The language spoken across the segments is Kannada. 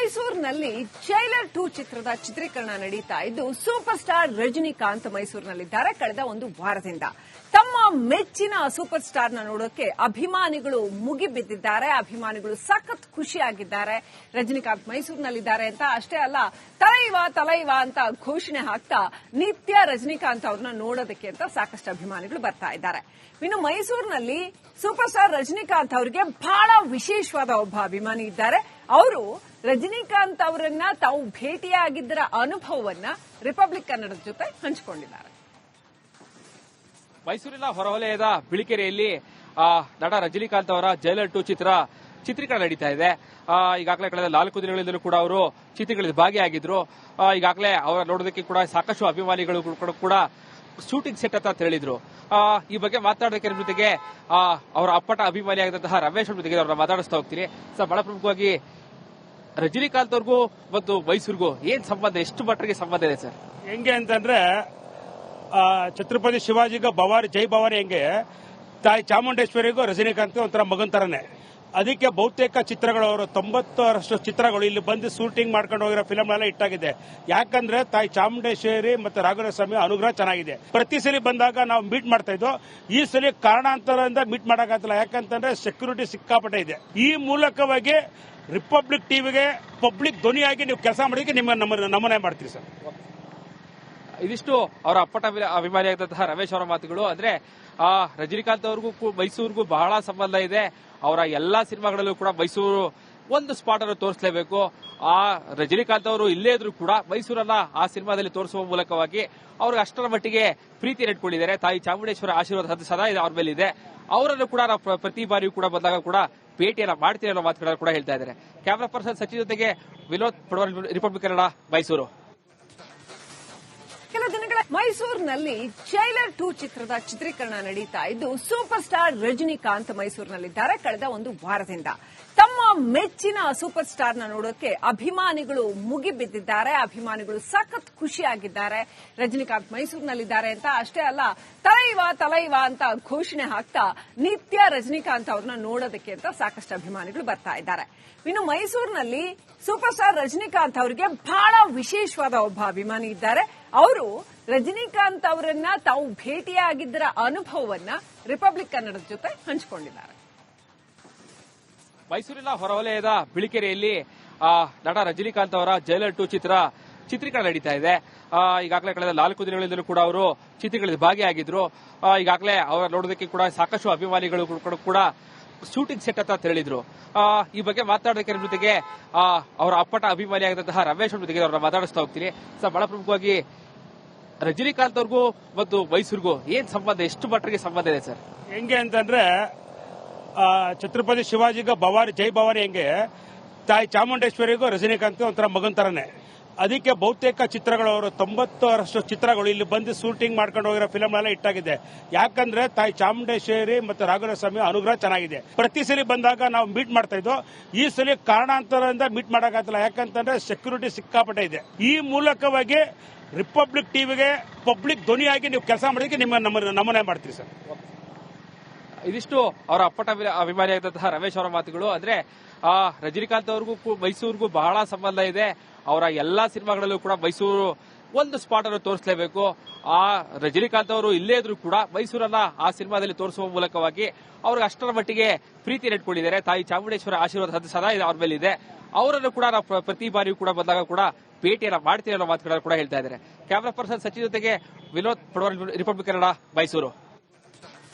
ಮೈಸೂರಿನಲ್ಲಿ ಜೈಲರ್ 2 ಚಿತ್ರದ ಚಿತ್ರೀಕರಣ ನಡೀತಾ ಇದ್ದು ಸೂಪರ್ ಸ್ಟಾರ್ ರಜನಿಕಾಂತ್ ಮೈಸೂರಿನಲ್ಲಿದ್ದಾರೆ. ಕಳೆದ ಒಂದು ವಾರದಿಂದ ತಮ್ಮ ಮೆಚ್ಚಿನ ಸೂಪರ್ ಸ್ಟಾರ್ನ ನೋಡೋಕೆ ಅಭಿಮಾನಿಗಳು ಮುಗಿಬಿದ್ದಿದ್ದಾರೆ. ಅಭಿಮಾನಿಗಳು ಸಖತ್ ಖುಷಿಯಾಗಿದ್ದಾರೆ. ರಜನಿಕಾಂತ್ ಮೈಸೂರಿನಲ್ಲಿದ್ದಾರೆ ಅಂತ ಅಷ್ಟೇ ಅಲ್ಲ, ತಲೈವ ಅಂತ ಘೋಷಣೆ ಹಾಕ್ತಾ ನಿತ್ಯ ರಜನಿಕಾಂತ್ ಅವ್ರನ್ನ ನೋಡೋದಕ್ಕೆ ಅಂತ ಸಾಕಷ್ಟು ಅಭಿಮಾನಿಗಳು ಬರ್ತಾ ಇದ್ದಾರೆ. ಇನ್ನು ಮೈಸೂರಿನಲ್ಲಿ ಸೂಪರ್ ಸ್ಟಾರ್ ರಜನಿಕಾಂತ್ ಅವರಿಗೆ ಬಹಳ ವಿಶೇಷವಾದ ಒಬ್ಬ ಅಭಿಮಾನಿ ಇದ್ದಾರೆ. ಅವರು ರಜನಿಕಾಂತ್ ಅವರನ್ನ ತಾವು ಭೇಟಿಯಾಗಿದ್ದರ ಅನುಭವವನ್ನ ರಿಪಬ್ಲಿಕ್ ಕನ್ನಡದ ಜೊತೆ ಹಂಚಿಕೊಂಡಿದ್ದಾರೆ. ಮೈಸೂರಿನ ಹೊರವಲಯದ ಬಿಳಿಕೆರೆಯಲ್ಲಿ ನಟ ರಜನಿಕಾಂತ್ ಅವರ ಜೈಲರ್ 2 ಚಿತ್ರೀಕರಣ ನಡೀತಾ ಇದೆ. ಈಗಾಗಲೇ ಕಳೆದ 4 ದಿನಗಳಿಂದಲೂ ಕೂಡ ಅವರು ಚಿತ್ರಗಳಲ್ಲಿ ಭಾಗಿಯಾಗಿದ್ರು. ಈಗಾಗಲೇ ಅವರ ನೋಡೋದಕ್ಕೆ ಕೂಡ ಸಾಕಷ್ಟು ಅಭಿಮಾನಿಗಳು ಕೂಡ ಶೂಟಿಂಗ್ ಸೆಟ್ ಅಂತ ಹೇಳಿದ್ರು. ಈ ಬಗ್ಗೆ ಮಾತಾಡೋದಕ್ಕೆ ಜೊತೆಗೆ ಅವರ ಅಪ್ಪಟ ಅಭಿಮಾನಿಯಾಗಿದ್ದಂತಹ ರಮೇಶ್ ಅವ್ರ ಜೊತೆಗೆ ಅವ್ರನ್ನ ಮಾತಾಡಿಸ್ತಾ ಹೋಗ್ತೀನಿ. ಸರ್, ಬಹಳ ಪ್ರಮುಖವಾಗಿ ರಜನಿಕಾಂತ್ ಅವ್ರಿಗೂ ಮತ್ತು ಮೈಸೂರಿಗೂ ಏನ್ ಸಂಬಂಧ, ಎಷ್ಟು ಮಟ್ಟಿಗೆ ಸಂಬಂಧ ಇದೆ ಸರ್? ಹೆಂಗೆ ಅಂತಂದ್ರೆ ಛತ್ರಪತಿ ಶಿವಾಜಿಗ ಜೈ ಭವಾನಿ ಹೆಂಗೆ ತಾಯಿ ಚಾಮುಂಡೇಶ್ವರಿಗೂ ರಜನಿಕಾಂತ್ ಒಂಥರ ಮಗನ್ ತರನೇ. ಅದಕ್ಕೆ ಬಹುತೇಕ ಚಿತ್ರಗಳು ಅವರು 90ರಷ್ಟು ಚಿತ್ರಗಳು ಇಲ್ಲಿ ಬಂದು ಶೂಟಿಂಗ್ ಮಾಡ್ಕೊಂಡು ಹೋಗಿರೋ ಫಿಲಮ್ನೆಲ್ಲ ಇಟ್ಟಾಗಿದೆ. ಯಾಕಂದ್ರೆ ತಾಯಿ ಚಾಮುಂಡೇಶ್ವರಿ ಮತ್ತೆ ರಾಘವೇಂದ್ರ ಸ್ವಾಮಿ ಅನುಗ್ರಹ ಚೆನ್ನಾಗಿದೆ. ಪ್ರತಿ ಸಲ ಬಂದಾಗ ನಾವು ಮೀಟ್ ಮಾಡ್ತಾ ಇದ್ವು. ಈ ಸಲ ಕಾರಣಾಂತರದಿಂದ ಮೀಟ್ ಮಾಡಕ್ಕಾಗಲ್ಲ. ಯಾಕಂತಂದ್ರೆ ಸೆಕ್ಯೂರಿಟಿ ಸಿಕ್ಕಾಪಟ್ಟೆ ಇದೆ. ಈ ಮೂಲಕವಾಗಿ ರಿಪಬ್ಲಿಕ್ ಟಿವಿಗೆ ಪಬ್ಲಿಕ್ ಧ್ವನಿಯಾಗಿ ನೀವು ಕೆಲಸ ಮಾಡೋದಕ್ಕೆ ನಮೂನೆ ಮಾಡ್ತೀರಿ ಸರ್. ಇದಿಷ್ಟು ಅವರ ಅಪ್ಪಟ ಅಭಿಮಾನಿಯಾದಂತಹ ರಮೇಶ್ ಅವರ ಮಾತುಗಳು. ಅಂದ್ರೆ ರಜನಿಕಾಂತ್ ಅವ್ರಿಗೂ ಮೈಸೂರಿಗೂ ಬಹಳ ಸಂಬಂಧ ಇದೆ. ಅವರ ಎಲ್ಲಾ ಸಿನಿಮಾಗಳಲ್ಲೂ ಕೂಡ ಮೈಸೂರು ಒಂದು ಸ್ಪಾಟ್ ಅನ್ನು ತೋರಿಸಲೇಬೇಕು. ರಜನಿಕಾಂತ್ ಅವರು ಇಲ್ಲೇ ಇದ್ರು ಕೂಡ ಮೈಸೂರನ್ನ ಆ ಸಿನಿಮಾದಲ್ಲಿ ತೋರಿಸುವ ಮೂಲಕವಾಗಿ ಅವ್ರಿಗೆ ಅಷ್ಟರ ಮಟ್ಟಿಗೆ ಪ್ರೀತಿ ನೆಟ್ಕೊಂಡಿದ್ದಾರೆ. ತಾಯಿ ಚಾಮುಂಡೇಶ್ವರ ಆಶೀರ್ವಾದ ಸದಾ ಅವ್ರ ಮೇಲೆ ಇದೆ. ಅವರನ್ನು ಕೂಡ ನಾವು ಪ್ರತಿ ಬಾರಿಯೂ ಕೂಡ ಬಂದಾಗ ಕೂಡ ಭೇಟಿಯನ್ನ ಮಾಡ್ತೀವಿ ಅನ್ನೋ ಮಾತುಗಳನ್ನು ಕೂಡ ಹೇಳ್ತಾ ಇದ್ದಾರೆ. ಕ್ಯಾಮರಾ ಪರ್ಸನ್ ಸಚಿನ್ ಜೊತೆಗೆ ವಿನೋದ್ ಪಡವಲ್, ರಿಪಬ್ಲಿಕ್ ಕನ್ನಡ, ಮೈಸೂರು. ಕೆಲ ದಿನಗಳ ಮೈಸೂರಿನಲ್ಲಿ ಜೈಲರ್ 2 ಚಿತ್ರದ ಚಿತ್ರೀಕರಣ ನಡೀತಾ ಇದ್ದು ಸೂಪರ್ ಸ್ಟಾರ್ ರಜನಿಕಾಂತ್ ಮೈಸೂರಿನಲ್ಲಿದ್ದಾರೆ. ಕಳೆದ ಒಂದು ವಾರದಿಂದ ತಮ್ಮ ಮೆಚ್ಚಿನ ಸೂಪರ್ ಸ್ಟಾರ್ನ ನೋಡೋಕೆ ಅಭಿಮಾನಿಗಳು ಮುಗಿಬಿದ್ದಿದ್ದಾರೆ. ಅಭಿಮಾನಿಗಳು ಸಖತ್ ಖುಷಿಯಾಗಿದ್ದಾರೆ. ರಜನಿಕಾಂತ್ ಮೈಸೂರಿನಲ್ಲಿದ್ದಾರೆ ಅಂತ ಅಷ್ಟೇ ಅಲ್ಲ, ತಲೈವ ಅಂತ ಘೋಷಣೆ ಹಾಕ್ತಾ ನಿತ್ಯ ರಜನಿಕಾಂತ್ ಅವ್ರನ್ನ ನೋಡೋದಕ್ಕೆ ಅಂತ ಸಾಕಷ್ಟು ಅಭಿಮಾನಿಗಳು ಬರ್ತಾ ಇದ್ದಾರೆ. ಇನ್ನು ಮೈಸೂರಿನಲ್ಲಿ ಸೂಪರ್ ಸ್ಟಾರ್ ರಜನಿಕಾಂತ್ ಅವರಿಗೆ ಬಹಳ ವಿಶೇಷವಾದ ಒಬ್ಬ ಅಭಿಮಾನಿ ಇದ್ದಾರೆ. ಅವರು ರಜನಿಕಾಂತ್ ಅವರನ್ನ ತಾವು ಭೇಟಿಯಾಗಿದ್ದರ ಅನುಭವವನ್ನ ರಿಪಬ್ಲಿಕ್ ಕನ್ನಡದ ಜೊತೆ ಹಂಚಿಕೊಂಡಿದ್ದಾರೆ. ಮೈಸೂರಿನ ಹೊರವಲಯದ ಬಿಳಿಕೆರೆಯಲ್ಲಿ ನಟ ರಜನಿಕಾಂತ್ ಅವರ ಜೈಲರ್ 2 ಚಿತ್ರೀಕರಣ ನಡೀತಾ ಇದೆ. ಈಗಾಗಲೇ ಕಳೆದ 4 ದಿನಗಳಿಂದಲೂ ಕೂಡ ಅವರು ಚಿತ್ರಗಳಲ್ಲಿ ಭಾಗಿಯಾಗಿದ್ರು. ಈಗಾಗಲೇ ಅವರ ನೋಡೋದಕ್ಕೆ ಕೂಡ ಸಾಕಷ್ಟು ಅಭಿಮಾನಿಗಳು ಕೂಡ ಶೂಟಿಂಗ್ ಸೆಟ್ ಅಂತ ಹೇಳಿದ್ರು. ಈ ಬಗ್ಗೆ ಮಾತಾಡೋದಕ್ಕೆ ಜೊತೆಗೆ ಅವರ ಅಪ್ಪಟ ಅಭಿಮಾನಿಯಾಗಿದ್ದಂತಹ ರಮೇಶ್ ಅವ್ರ ಜೊತೆಗೆ ಅವ್ರನ್ನ ಮಾತಾಡಿಸ್ತಾ ಹೋಗ್ತೀನಿ. ಸರ್, ಬಹಳ ಪ್ರಮುಖವಾಗಿ ರಜನಿಕಾಂತ್ ಅವ್ರಿಗೂ ಮತ್ತು ಮೈಸೂರಿಗೂ ಏನ್ ಸಂಬಂಧ, ಎಷ್ಟು ಮಟ್ಟಿಗೆ ಸಂಬಂಧ ಇದೆ ಸರ್? ಹೆಂಗೆ ಅಂತಂದ್ರೆ ಛತ್ರಪತಿ ಶಿವಾಜಿಗ ಜೈ ಭವಾನಿ ಹೆಂಗೆ ತಾಯಿ ಚಾಮುಂಡೇಶ್ವರಿಗೂ ರಜನಿಕಾಂತ್ ಒಂಥರ ಮಗನ್ ತರನೇ. ಅದಕ್ಕೆ ಬಹುತೇಕ ಚಿತ್ರಗಳು ಅವರು 90ರಷ್ಟು ಚಿತ್ರಗಳು ಇಲ್ಲಿ ಬಂದು ಶೂಟಿಂಗ್ ಮಾಡ್ಕೊಂಡು ಹೋಗಿರೋ ಫಿಲಮ್ನೆಲ್ಲ ಇಟ್ಟಾಗಿದೆ. ಯಾಕಂದ್ರೆ ತಾಯಿ ಚಾಮುಂಡೇಶ್ವರಿ ಮತ್ತೆ ರಾಘವೇಂದ್ರ ಸ್ವಾಮಿ ಅನುಗ್ರಹ ಚೆನ್ನಾಗಿದೆ. ಪ್ರತಿ ಸಲ ಬಂದಾಗ ನಾವು ಮೀಟ್ ಮಾಡ್ತಾ ಇದ್ವು. ಈ ಸಲ ಕಾರಣಾಂತರದಿಂದ ಮೀಟ್ ಮಾಡಕ್ಕಾಗಲ್ಲ. ಯಾಕಂತಂದ್ರೆ ಸೆಕ್ಯೂರಿಟಿ ಸಿಕ್ಕಾಪಟ್ಟೆ ಇದೆ. ಈ ಮೂಲಕವಾಗಿ ರಿಪಬ್ಲಿಕ್ ಟಿವಿಗೆ ಪಬ್ಲಿಕ್ ಧ್ವನಿಯಾಗಿ ನೀವು ಕೆಲಸ ಮಾಡೋದಕ್ಕೆ ನಮೂನೆ ಮಾಡ್ತೀರಿ ಸರ್. ಇದಿಷ್ಟು ಅವರ ಅಪ್ಪಟ ಅಭಿಮಾನಿಯಾಗಿದ್ದಂತಹ ರಮೇಶ್ ಅವರ ಮಾತುಗಳು. ಅಂದ್ರೆ ರಜನಿಕಾಂತ್ ಅವ್ರಿಗೂ ಮೈಸೂರಿಗೂ ಬಹಳ ಸಂಬಂಧ ಇದೆ. ಅವರ ಎಲ್ಲಾ ಸಿನಿಮಾಗಳಲ್ಲೂ ಕೂಡ ಮೈಸೂರು ಒಂದು ಸ್ಪಾಟ್ ಅನ್ನು ತೋರಿಸಲೇಬೇಕು. ರಜನಿಕಾಂತ್ ಅವರು ಇಲ್ಲೇ ಇದ್ರು ಕೂಡ ಮೈಸೂರನ್ನ ಆ ಸಿನಿಮಾದಲ್ಲಿ ತೋರಿಸುವ ಮೂಲಕವಾಗಿ ಅವ್ರಿಗೆ ಅಷ್ಟರ ಮಟ್ಟಿಗೆ ಪ್ರೀತಿ ನೆಟ್ಕೊಂಡಿದ್ದಾರೆ. ತಾಯಿ ಚಾಮುಂಡೇಶ್ವರ ಆಶೀರ್ವಾದ ಸದಾ ಅವ್ರ ಮೇಲೆ ಇದೆ. ಅವರನ್ನು ಕೂಡ ನಾವು ಪ್ರತಿ ಬಾರಿಯೂ ಕೂಡ ಬಂದಾಗ ಕೂಡ ಭೇಟಿಯನ್ನ ಮಾಡ್ತೀವಿ ಅನ್ನೋ ಮಾತುಗಳನ್ನು ಕೂಡ ಹೇಳ್ತಾ ಇದ್ದಾರೆ. ಕ್ಯಾಮರಾ ಪರ್ಸನ್ ಸಚಿನ್ ಜೊತೆಗೆ ವಿನೋದ್ ಪಡವಲ್, ರಿಪಬ್ಲಿಕ್ ಕನ್ನಡ, ಮೈಸೂರು.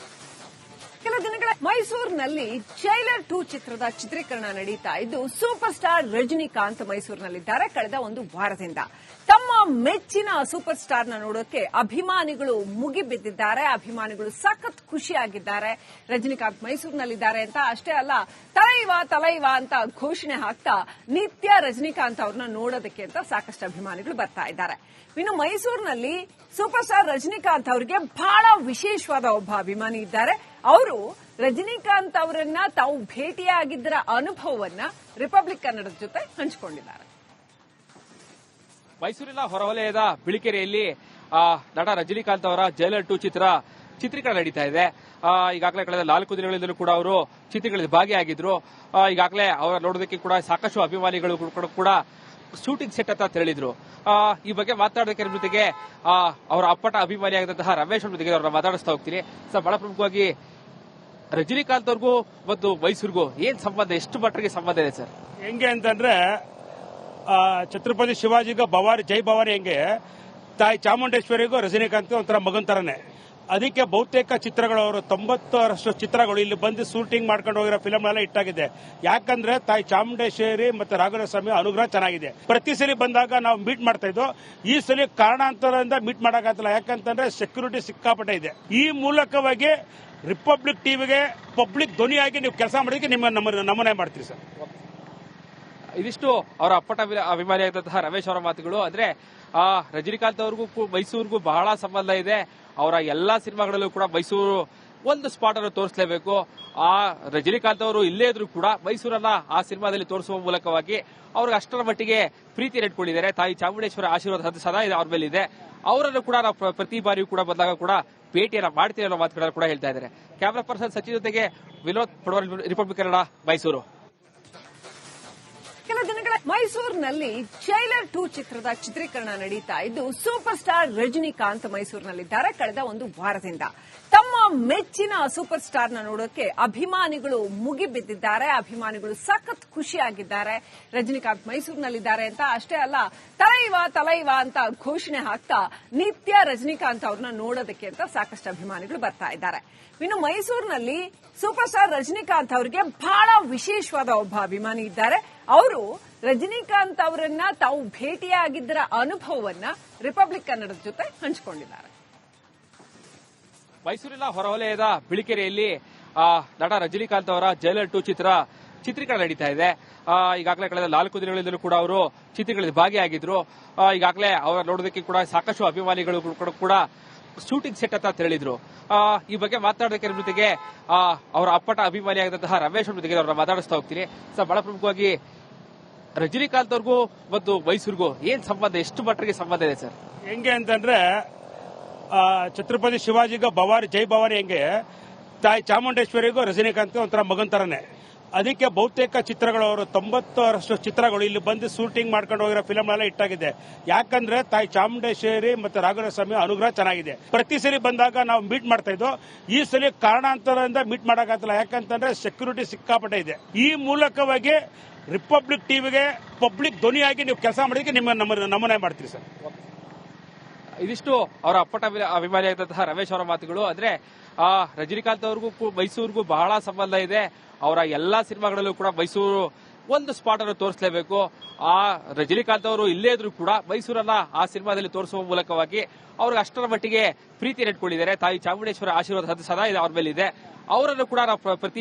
ಕೆಲ ದಿನಗಳ ಮೈಸೂರಿನಲ್ಲಿ ಜೈಲರ್ 2 ಚಿತ್ರದ ಚಿತ್ರೀಕರಣ ನಡೀತಾ ಇದ್ದು ಸೂಪರ್ ಸ್ಟಾರ್ ರಜನಿಕಾಂತ್ ಮೈಸೂರಿನಲ್ಲಿದ್ದಾರೆ. ಕಳೆದ ಒಂದು ವಾರದಿಂದ ತಮ್ಮ ಮೆಚ್ಚಿನ ಸೂಪರ್ ಸ್ಟಾರ್ನ ನೋಡೋಕೆ ಅಭಿಮಾನಿಗಳು ಮುಗಿಬಿದ್ದಿದ್ದಾರೆ. ಅಭಿಮಾನಿಗಳು ಸಖತ್ ಖುಷಿಯಾಗಿದ್ದಾರೆ. ರಜನಿಕಾಂತ್ ಮೈಸೂರಿನಲ್ಲಿದ್ದಾರೆ ಅಂತ ಅಷ್ಟೇ ಅಲ್ಲ, ತಲೈವ ಅಂತ ಘೋಷಣೆ ಹಾಕ್ತಾ ನಿತ್ಯ ರಜನಿಕಾಂತ್ ಅವ್ರನ್ನ ನೋಡೋದಕ್ಕೆ ಅಂತ ಸಾಕಷ್ಟು ಅಭಿಮಾನಿಗಳು ಬರ್ತಾ ಇದ್ದಾರೆ. ಇನ್ನು ಮೈಸೂರಿನಲ್ಲಿ ಸೂಪರ್ ಸ್ಟಾರ್ ರಜನಿಕಾಂತ್ ಅವರಿಗೆ ಬಹಳ ವಿಶೇಷವಾದ ಒಬ್ಬ ಅಭಿಮಾನಿ ಇದ್ದಾರೆ. ಅವರು ರಜನಿಕಾಂತ್ ಅವರನ್ನ ತಾವು ಭೇಟಿಯಾಗಿದ್ದರ ಅನುಭವವನ್ನ ರಿಪಬ್ಲಿಕ್ ಕನ್ನಡದ ಜೊತೆ ಹಂಚಿಕೊಂಡಿದ್ದಾರೆ. ಮೈಸೂರಿನ ಹೊರವಲಯದ ಬಿಳಿಕೆರೆಯಲ್ಲಿ ನಟ ರಜನಿಕಾಂತ್ ಅವರ ಜೈಲರ್ 2 ಚಿತ್ರೀಕರಣ ನಡೀತಾ ಇದೆ. ಈಗಾಗಲೇ ಕಳೆದ 4 ದಿನಗಳಿಂದಲೂ ಕೂಡ ಅವರು ಚಿತ್ರಗಳಲ್ಲಿ ಭಾಗಿಯಾಗಿದ್ರು. ಈಗಾಗಲೇ ಅವರ ನೋಡೋದಕ್ಕೆ ಕೂಡ ಸಾಕಷ್ಟು ಅಭಿಮಾನಿಗಳು ಕೂಡ ಶೂಟಿಂಗ್ ಸೆಟ್ ಅಂತ ತೆರಳಿದ್ರು. ಈ ಬಗ್ಗೆ ಮಾತಾಡೋದಕ್ಕೆ ಜೊತೆಗೆ ಅವರ ಅಪ್ಪಟ ಅಭಿಮಾನಿಯಾಗಿದ್ದಂತಹ ರಮೇಶ್ ಅವ್ರ ಜೊತೆಗೆ ಅವ್ರನ್ನ ಮಾತಾಡಿಸ್ತಾ ಹೋಗ್ತೀನಿ. ಸರ್, ಬಹಳ ಪ್ರಮುಖವಾಗಿ ರಜನಿಕಾಂತ್ ಅವ್ರಿಗೂ ಮತ್ತು ಮೈಸೂರಿಗೂ ಏನ್ ಸಂಬಂಧ, ಎಷ್ಟು ಮಟ್ಟಿಗೆ ಸಂಬಂಧ ಇದೆ ಸರ್? ಹೆಂಗೆ ಅಂತಂದ್ರೆ ಛತ್ರಪತಿ ಶಿವಾಜಿಗ ಜೈ ಭವಾನಿ ಹೆಂಗೆ ತಾಯಿ ಚಾಮುಂಡೇಶ್ವರಿಗೂ ರಜನಿಕಾಂತ್ ಒಂಥರ ಮಗನ್ ತರನೇ. ಅದಕ್ಕೆ ಬಹುತೇಕ ಚಿತ್ರಗಳು ಅವರು 90ರಷ್ಟು ಚಿತ್ರಗಳು ಇಲ್ಲಿ ಬಂದು ಶೂಟಿಂಗ್ ಮಾಡ್ಕೊಂಡು ಹೋಗಿರೋ ಫಿಲಮ್ ಎಲ್ಲ ಇಟ್ಟಾಗಿದೆ. ಯಾಕಂದ್ರೆ ತಾಯಿ ಚಾಮುಂಡೇಶ್ವರಿ ಮತ್ತೆ ರಾಘವೇಂದ್ರ ಸ್ವಾಮಿ ಅನುಗ್ರಹ ಚೆನ್ನಾಗಿದೆ. ಪ್ರತಿ ಸಲ ಬಂದಾಗ ನಾವು ಮೀಟ್ ಮಾಡ್ತಾ ಇದ್ವು. ಈ ಸಲ ಕಾರಣಾಂತರದಿಂದ ಮೀಟ್ ಮಾಡಕ್ಕಾಗಲ್ಲ. ಯಾಕಂತಂದ್ರೆ ಸೆಕ್ಯೂರಿಟಿ ಸಿಕ್ಕಾಪಟ್ಟೆ ಇದೆ. ಈ ಮೂಲಕವಾಗಿ ರಿಪಬ್ಲಿಕ್ ಟಿವಿಗೆ ಪಬ್ಲಿಕ್ ಧ್ವನಿಯಾಗಿ ನೀವು ಕೆಲಸ ಮಾಡೋದಕ್ಕೆ ನಮೂನೆ ಮಾಡ್ತೀವಿ ಸರ್. ಇದಿಷ್ಟು ಅವರ ಅಪ್ಪಟ ಅಭಿಮಾನಿಯಾಗಿದ್ದಂತಹ ರಮೇಶ್ ಅವರ ಮಾತುಗಳು. ಅಂದ್ರೆ ರಜನಿಕಾಂತ್ ಅವ್ರಿಗೂ ಮೈಸೂರಿಗೂ ಬಹಳ ಸಂಬಂಧ ಇದೆ. ಅವರ ಎಲ್ಲಾ ಸಿನಿಮಾಗಳಲ್ಲೂ ಕೂಡ ಮೈಸೂರು ಒಂದು ಸ್ಪಾಟ್ ಅನ್ನು ತೋರಿಸಲೇಬೇಕು. ಆ ರಜನಿಕಾಂತ್ ಅವರು ಇಲ್ಲೇ ಇದ್ರು ಕೂಡ ಮೈಸೂರನ್ನ ಆ ಸಿನಿಮಾದಲ್ಲಿ ತೋರಿಸುವ ಮೂಲಕವಾಗಿ ಅವ್ರಿಗೆ ಅಷ್ಟರ ಮಟ್ಟಿಗೆ ಪ್ರೀತಿ ನೆಟ್ಕೊಂಡಿದ್ದಾರೆ. ತಾಯಿ ಚಾಮುಂಡೇಶ್ವರ ಆಶೀರ್ವಾದ ಸದಾ ಅವ್ರ ಮೇಲೆ ಇದೆ. ಅವರನ್ನು ಕೂಡ ನಾವು ಪ್ರತಿ ಬಾರಿಯೂ ಕೂಡ ಬಂದಾಗ ಕೂಡ ಭೇಟಿಯನ್ನ ಮಾಡ್ತೀವಿ ಅನ್ನೋ ಮಾತುಗಳನ್ನು ಕೂಡ ಹೇಳ್ತಾ ಇದ್ದಾರೆ. ಕ್ಯಾಮರಾ ಪರ್ಸನ್ ಸಚಿನ್ ಜೊತೆಗೆ ವಿನೋದ್ ಪಡವರ್, ರಿಪಬ್ಲಿಕ್ ಕನ್ನಡ, ಮೈಸೂರು. ಕೆಲ ದಿನಗಳ ಮೈಸೂರಿನಲ್ಲಿ ಜೈಲರ್ 2 ಚಿತ್ರದ ಚಿತ್ರೀಕರಣ ನಡೀತಾ ಇದ್ದು ಸೂಪರ್ ಸ್ಟಾರ್ ರಜನಿಕಾಂತ್ ಮೈಸೂರಿನಲ್ಲಿದ್ದಾರೆ ಕಳೆದ ಒಂದು ವಾರದಿಂದ. ತಮ್ಮ ಮೆಚ್ಚಿನ ಸೂಪರ್ ಸ್ಟಾರ್ನ ನೋಡೋಕೆ ಅಭಿಮಾನಿಗಳು ಮುಗಿಬಿದ್ದಿದ್ದಾರೆ. ಅಭಿಮಾನಿಗಳು ಸಖತ್ ಖುಷಿಯಾಗಿದ್ದಾರೆ. ರಜನಿಕಾಂತ್ ಮೈಸೂರಿನಲ್ಲಿದ್ದಾರೆ ಅಂತ ಅಷ್ಟೇ ಅಲ್ಲ, ತಲೈವ ಅಂತ ಘೋಷಣೆ ಹಾಕ್ತಾ ನಿತ್ಯ ರಜನಿಕಾಂತ್ ಅವ್ರನ್ನ ನೋಡೋದಕ್ಕೆ ಅಂತ ಸಾಕಷ್ಟು ಅಭಿಮಾನಿಗಳು ಬರ್ತಾ ಇದ್ದಾರೆ. ಇನ್ನು ಮೈಸೂರಿನಲ್ಲಿ ಸೂಪರ್ ಸ್ಟಾರ್ ರಜನಿಕಾಂತ್ ಅವರಿಗೆ ಬಹಳ ವಿಶೇಷವಾದ ಒಬ್ಬ ಅಭಿಮಾನಿ ಇದ್ದಾರೆ. ಅವರು ರಜನಿಕಾಂತ್ ಅವರನ್ನ ತಾವು ಭೇಟಿಯಾಗಿದ್ದರ ಅನುಭವವನ್ನ ರಿಪಬ್ಲಿಕ್ ಕನ್ನಡದ ಜೊತೆ ಹಂಚಿಕೊಂಡಿದ್ದಾರೆ. ಮೈಸೂರಿನ ಹೊರವಲಯದ ಬಿಳಿಕೆರೆಯಲ್ಲಿ ನಟ ರಜನಿಕಾಂತ್ ಅವರ ಜೈಲರ್ 2 ಚಿತ್ರೀಕರಣ ನಡೀತಾ ಇದೆ. ಈಗಾಗಲೇ ಕಳೆದ 4 ದಿನಗಳಿಂದಲೂ ಕೂಡ ಅವರು ಚಿತ್ರಗಳಲ್ಲಿ ಭಾಗಿಯಾಗಿದ್ರು. ಈಗಾಗಲೇ ಅವರ ನೋಡೋದಕ್ಕೆ ಕೂಡ ಸಾಕಷ್ಟು ಅಭಿಮಾನಿಗಳು ಕೂಡ ಶೂಟಿಂಗ್ ಸೆಟ್ ಅಂತ ತೆರಳಿದ್ರು. ಈ ಬಗ್ಗೆ ಮಾತಾಡೋದಕ್ಕೆ ಜೊತೆಗೆ ಅವರ ಅಪ್ಪಟ ಅಭಿಮಾನಿಯಾಗಿದ್ದಂತಹ ರಮೇಶ್ ಅವ್ರ ಜೊತೆಗೆ ಅವ್ರನ್ನ ಮಾತಾಡಿಸ್ತಾ ಹೋಗ್ತೀನಿ. ಸರ್, ಬಹಳ ಪ್ರಮುಖವಾಗಿ ರಜನಿಕಾಂತ್ ಅವ್ರಿಗೂ ಮತ್ತು ಮೈಸೂರಿಗೂ ಏನ್ ಸಂಬಂಧ, ಎಷ್ಟು ಮಟ್ಟಿಗೆ ಸಂಬಂಧ ಇದೆ ಸರ್? ಹೆಂಗೆ ಅಂತಂದ್ರೆ ಛತ್ರಪತಿ ಶಿವಾಜಿಗ ಜೈ ಭವಾನಿ ಹೆಂಗೆ ತಾಯಿ ಚಾಮುಂಡೇಶ್ವರಿಗೂ ರಜನಿಕಾಂತ್ ಒಂಥರ ಮಗನ್ ತರನೇ. ಅದಕ್ಕೆ ಬಹುತೇಕ ಚಿತ್ರಗಳು ಅವರು 90ರಷ್ಟು ಚಿತ್ರಗಳು ಇಲ್ಲಿ ಬಂದು ಶೂಟಿಂಗ್ ಮಾಡ್ಕೊಂಡು ಹೋಗಿರೋ ಫಿಲಮ್ ಎಲ್ಲ ಇಟ್ಟಾಗಿದೆ. ಯಾಕಂದ್ರೆ ತಾಯಿ ಚಾಮುಂಡೇಶ್ವರಿ ಮತ್ತೆ ರಾಘವೇಂದ್ರ ಸ್ವಾಮಿ ಅನುಗ್ರಹ ಚೆನ್ನಾಗಿದೆ. ಪ್ರತಿ ಸಲ ಬಂದಾಗ ನಾವು ಮೀಟ್ ಮಾಡ್ತಾ ಇದ್ವು. ಈ ಸಲ ಕಾರಣಾಂತರದಿಂದ ಮೀಟ್ ಮಾಡಕ್ಕಾಗಲ್ಲ. ಯಾಕಂತಂದ್ರೆ ಸೆಕ್ಯೂರಿಟಿ ಸಿಕ್ಕಾಪಟ್ಟೆ ಇದೆ. ಈ ಮೂಲಕವಾಗಿ ರಿಪಬ್ಲಿಕ್ ಟಿವಿಗೆ ಪಬ್ಲಿಕ್ ಧ್ವನಿಯಾಗಿ ನೀವು ಕೆಲಸ ಮಾಡೋದಕ್ಕೆ ನಮೂನೆ ಮಾಡ್ತೀವಿ ಸರ್. ಇದಿಷ್ಟು ಅವರ ಅಪ್ಪಟ ಅಭಿಮಾನಿಯಾಗಿದ್ದಂತಹ ರಮೇಶ್ ಅವರ ಮಾತುಗಳು. ಅಂದ್ರೆ ರಜನಿಕಾಂತ್ ಅವ್ರಿಗೂ ಮೈಸೂರಿಗೂ ಬಹಳ ಸಂಬಂಧ ಇದೆ. ಅವರ ಎಲ್ಲಾ ಸಿನಿಮಾಗಳಲ್ಲೂ ಕೂಡ ಮೈಸೂರು ಒಂದು ಸ್ಪಾಟ್ ಅನ್ನು ತೋರಿಸಲೇಬೇಕು. ಆ ರಜನಿಕಾಂತ್ ಅವರು ಇಲ್ಲೇ ಇದ್ರು ಕೂಡ ಮೈಸೂರನ್ನ ಆ ಸಿನಿಮಾದಲ್ಲಿ ತೋರಿಸುವ ಮೂಲಕವಾಗಿ ಅವ್ರಿಗೆ ಅಷ್ಟರ ಮಟ್ಟಿಗೆ ಪ್ರೀತಿ ನೆಟ್ಕೊಂಡಿದ್ದಾರೆ. ತಾಯಿ ಚಾಮುಂಡೇಶ್ವರ ಆಶೀರ್ವಾದ ಸದಾ ಅವ್ರ ಮೇಲೆ ಇದೆ. ಅವರನ್ನು ಕೂಡ ನಾವು ಪ್ರತಿ